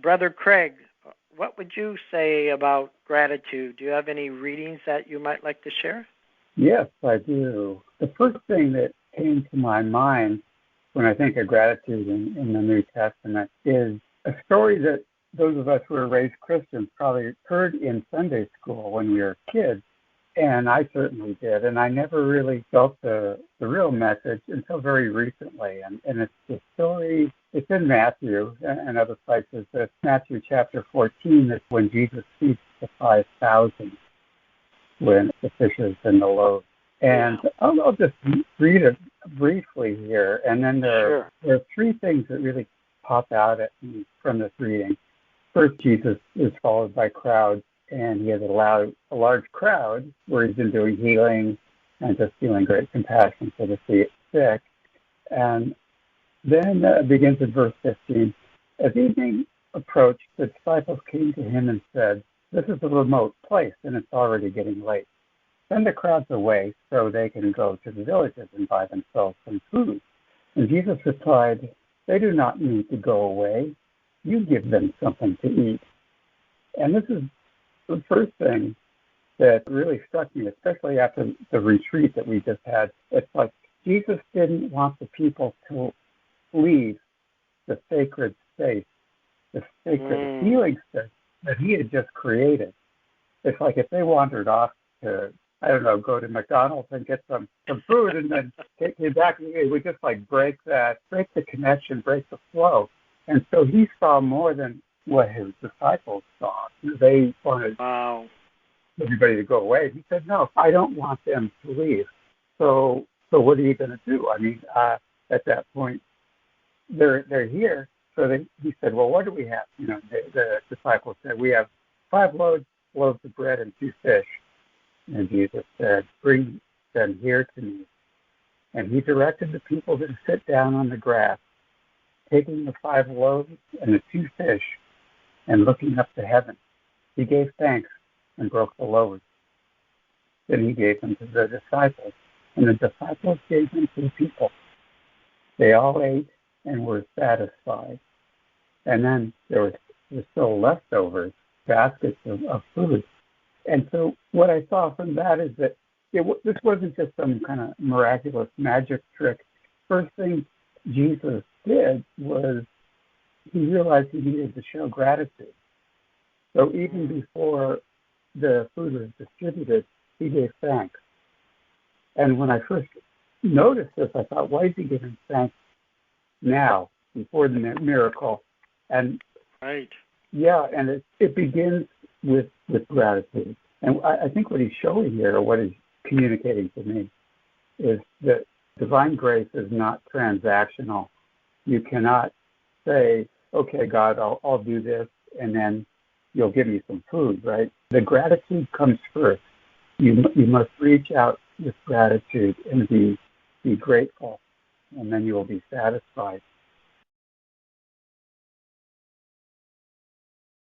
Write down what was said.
Brother Craig, what would you say about gratitude? Do you have any readings that you might like to share? Yes, I do. The first thing that came to my mind when I think of gratitude in the New Testament is a story that those of us who were raised Christians probably heard in Sunday school when we were kids. And I certainly did. And I never really felt the real message until very recently. And it's the story, it's in Matthew and other places. It's Matthew chapter 14. It's when Jesus feeds the 5,000 when the fishes and the loaves. And I'll just read it briefly here. And then there are three things that really pop out at me from this reading. First, Jesus is followed by crowds. And he has a large crowd where he's been doing healing and just feeling great compassion for the sick. And then it begins in verse 15. As evening approached, the disciples came to him and said, "This is a remote place, and it's already getting late. Send the crowds away so they can go to the villages and buy themselves some food." And Jesus replied, "They do not need to go away. You give them something to eat." And this is the first thing that really struck me, especially after the retreat that we just had. It's like Jesus didn't want the people to leave the sacred space, the sacred healing space that he had just created. It's like if they wandered off to, I don't know, go to McDonald's and get some food and then came back, it would just like break the connection, break the flow. And so he saw more than what his disciples saw. They wanted everybody to go away. He said, "No, I don't want them to leave." So what are you going to do? I mean, at that point, they're here. So he said, "Well, what do we have?" You know, the disciples said, "We have 5 loaves of bread and 2 fish." And Jesus said, "Bring them here to me." And he directed the people to sit down on the grass, taking the 5 loaves and the 2 fish, and looking up to heaven, he gave thanks and broke the loaves. Then he gave them to the disciples, and the disciples gave them to the people. They all ate and were satisfied. And then there was still leftovers, baskets of food. And so what I saw from that is that this wasn't just some kind of miraculous magic trick. First thing Jesus did was he realized he needed to show gratitude. So even before the food was distributed, he gave thanks. And when I first noticed this, I thought, why is he giving thanks now, before the miracle? And and it begins with gratitude. And I think what he's showing here, or what he's communicating to me, is that divine grace is not transactional. You cannot say, "Okay, God, I'll do this, and then you'll give me some food," right? The gratitude comes first. You must reach out with gratitude and be grateful, and then you will be satisfied.